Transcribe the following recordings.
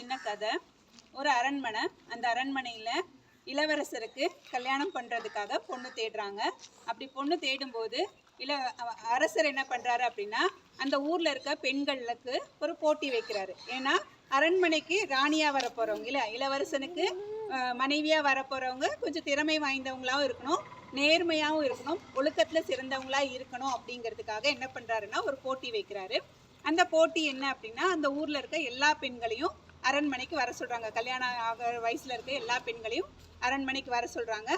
சின்ன கதை. ஒரு அரண்மனை. அந்த அரண்மனையில் இளவரசருக்கு கல்யாணம் பண்ணுறதுக்காக பொண்ணு தேடுறாங்க. அப்படி பொண்ணு தேடும்போது அரசர் என்ன பண்ணுறாரு அப்படின்னா, அந்த ஊரில் இருக்க பெண்களுக்கு ஒரு போட்டி வைக்கிறாரு. ஏன்னா அரண்மனைக்கு ராணியாக வர போகிறவங்க இளவரசனுக்கு மனைவியாக வர போகிறவங்க கொஞ்சம் திறமை வாய்ந்தவங்களாகவும் இருக்கணும், நேர்மையாகவும் இருக்கணும், ஒழுக்கத்தில் சிறந்தவங்களாக இருக்கணும். அப்படிங்கிறதுக்காக என்ன பண்ணுறாருன்னா ஒரு போட்டி வைக்கிறாரு. அந்த போட்டி என்ன அப்படின்னா, அந்த ஊரில் இருக்க எல்லா பெண்களையும் அரண்மனைக்கு வர சொல்கிறாங்க. கல்யாணம் ஆகிற வயசில் இருக்க எல்லா பெண்களையும் அரண்மனைக்கு வர சொல்கிறாங்க.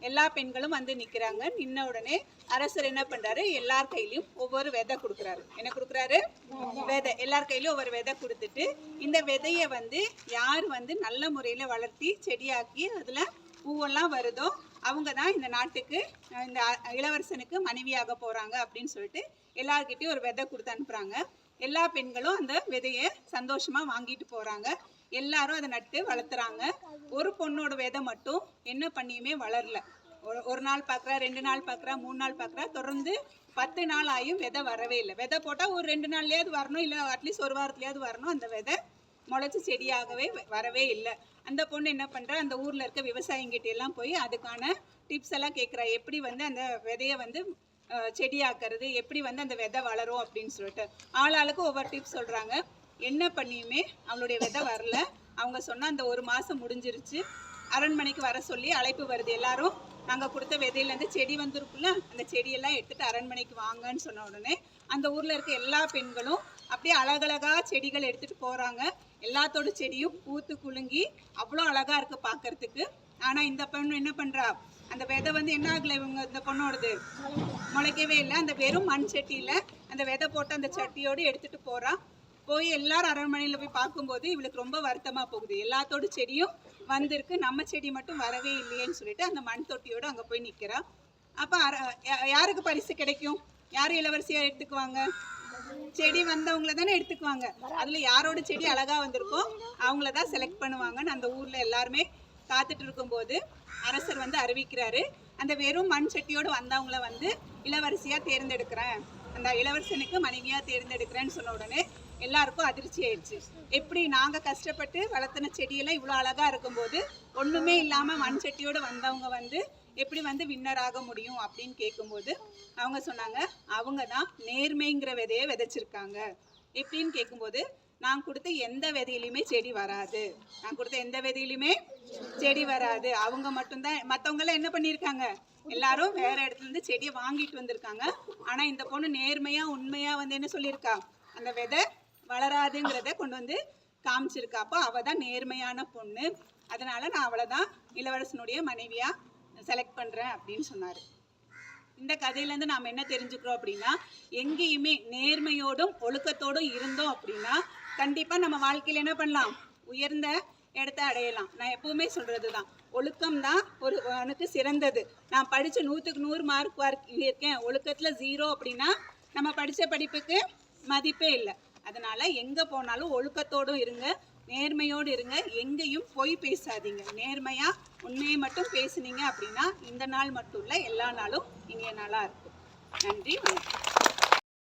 எல்லா பெண்களும் வந்து நிற்கிறாங்க. நின்ன உடனே அரசர் என்ன பண்ணுறாரு, எல்லார் கையிலையும் ஒவ்வொரு விதை கொடுக்குறாரு. என்ன கொடுக்குறாரு? விதை. எல்லார் கையிலையும் ஒவ்வொரு விதை கொடுத்துட்டு, இந்த விதையை வந்து யார் வந்து நல்ல முறையில் வளர்த்தி செடியாக்கி அதில் பூவெல்லாம் வருதோ அவங்க தான் இந்த நாட்டுக்கு, இந்த இளவரசனுக்கு மனைவியாக போகிறாங்க அப்படின்னு சொல்லிட்டு எல்லார்கிட்டையும் ஒரு விதை கொடுத்து அனுப்புகிறாங்க. எல்லா பெண்களும் அந்த விதையை சந்தோஷமாக வாங்கிட்டு போகிறாங்க. எல்லாரும் அதை நட்டு வளர்த்துறாங்க. ஒரு பொண்ணோட விதை மட்டும் என்ன பண்ணியுமே வளரல. ஒரு நாள் பார்க்குறா, 2 நாள் பார்க்குறா, 3 நாள் பார்க்குறா, தொடர்ந்து 10 நாள் ஆகியும் விதை வரவே இல்லை. விதை போட்டால் ஒரு 2 நாள்லேயாவது வரணும், இல்லை அட்லீஸ்ட் ஒரு வாரத்துலேயாவது வரணும். அந்த விதை முளைச்சி செடியாகவே வரவே இல்லை. அந்த பொண்ணு என்ன பண்ணுறா, அந்த ஊரில் இருக்க விவசாயிங்கிட்ட எல்லாம் போய் அதுக்கான டிப்ஸ் எல்லாம் கேட்குறா. எப்படி வந்து அந்த விதையை வந்து செடியாக்குறது, எப்படி வந்து அந்த விதை வளரும் அப்படின்னு சொல்லிட்டு ஆளாளுக்கு ஒவ்வொரு டிப்ஸ் சொல்கிறாங்க. என்ன பண்ணியுமே அவளுடைய விதை வரல. அவங்க சொன்னால் அந்த 1 மாதம் முடிஞ்சிருச்சு. அரண்மனைக்கு வர சொல்லி அழைப்பு வருது. எல்லாரும் நாங்கள் கொடுத்த விதையிலேருந்து செடி வந்துருக்குல்ல, அந்த செடியெல்லாம் எடுத்துகிட்டு அரண்மனைக்கு வாங்கன்னு சொன்ன உடனே அந்த ஊரில் இருக்க எல்லா பெண்களும் அப்படியே அழகழகாக செடிகள் எடுத்துகிட்டு போகிறாங்க. எல்லாத்தோட செடியும் பூத்து குலுங்கி அவ்வளோ அழகாக இருக்குது பார்க்கறதுக்கு. ஆனால் இந்த பெண்ணு என்ன பண்ணுறா, அந்த விதை வந்து என்ன ஆகலை, இவங்க இந்த பொண்ணோடது முளைக்கவே இல்லை. அந்த வெறும் மண் சட்டியில் அந்த விதை போட்டு அந்த சட்டியோடு எடுத்துகிட்டு போகிறா. போய் எல்லாரும் அரண்மனையில் போய் பார்க்கும்போது இவளுக்கு ரொம்ப வருத்தமாக போகுது. எல்லாத்தோட செடியும் வந்திருக்கு, நம்ம செடி மட்டும் வரவே இல்லையேன்னு சொல்லிட்டு அந்த மண் தொட்டியோடு அங்கே போய் நிற்கிறா. அப்போ யாருக்கு பரிசு கிடைக்கும்? யார் இளவரசியாக எடுத்துக்குவாங்க? செடி வந்தவங்கள தானே எடுத்துக்குவாங்க. அதில் யாரோட செடி அழகாக வந்திருக்கோ அவங்கள தான் செலக்ட் பண்ணுவாங்கன்னு அந்த ஊரில் எல்லாருமே காத்துட்டு இருக்கும்போது அரசர் வந்து அறிவிக்கிறாரு, அந்த வெறும் மண் சட்டியோடு வந்தவங்கள வந்து இளவரசியாக தேர்ந்தெடுக்கிறேன், அந்த இளவரசனுக்கு மனைவியாக தேர்ந்தெடுக்கிறேன்னு சொன்ன உடனே எல்லாருக்கும் அதிர்ச்சி ஆயிடுச்சு. எப்படி நாங்கள் கஷ்டப்பட்டு வளர்த்தின செடியெல்லாம் இவ்வளோ அழகாக இருக்கும்போது ஒன்றுமே இல்லாமல் மண் சட்டியோடு வந்தவங்க வந்து எப்படி வந்து வின்னராக முடியும் அப்படின்னு கேட்கும்போது அவங்க சொன்னாங்க, அவங்க தான் நேர்மைங்கிற விதையை விதைச்சிருக்காங்க. எப்படின்னு கேட்கும்போது, நான் கொடுத்த எந்த விதையிலையுமே செடி வராது, நான் கொடுத்த எந்த விதையிலுமே செடி வராது, அவங்க மட்டும்தான். மற்றவங்களாம் என்ன பண்ணியிருக்காங்க, எல்லாரும் வேற இடத்துலேருந்து செடியை வாங்கிட்டு வந்திருக்காங்க. ஆனால் இந்த பொண்ணு நேர்மையாக உண்மையாக வந்து என்ன சொல்லியிருக்கா, அந்த விதை வளராதுங்கிறத கொண்டு வந்து காமிச்சிருக்கா. அப்போ அவள் தான் நேர்மையான பொண்ணு, அதனால நான் அவளை தான் இளவரசனுடைய மனைவியாக செலக்ட் பண்ணுறேன் அப்படின்னு சொன்னார். இந்த கதையிலேருந்து நாம் என்ன தெரிஞ்சுக்கிறோம் அப்படின்னா, எங்கேயுமே நேர்மையோடும் ஒழுக்கத்தோடும் இருந்தோம் அப்படின்னா கண்டிப்பாக நம்ம வாழ்க்கையில் என்ன பண்ணலாம், உயர்ந்த இடத்த அடையலாம். நான் எப்பவுமே சொல்கிறது தான், ஒழுக்கம் தான் ஒருவனுக்கு சிறந்தது. நான் படித்த 100க்கு 100 மார்க் இருக்கேன், ஒழுக்கத்தில் 0 அப்படின்னா நம்ம படித்த படிப்புக்கு மதிப்பே இல்லை. அதனால் எங்கே போனாலும் ஒழுக்கத்தோடும் இருங்க, நேர்மையோடு இருங்க, எங்கேயும் பொய் பேசாதீங்க. நேர்மையாக உண்மையை மட்டும் பேசுனீங்க அப்படின்னா இந்த நாள் மட்டும் இல்லை, எல்லா நாளும் இனிய நாளாக இருக்கும். நன்றி, வணக்கம்.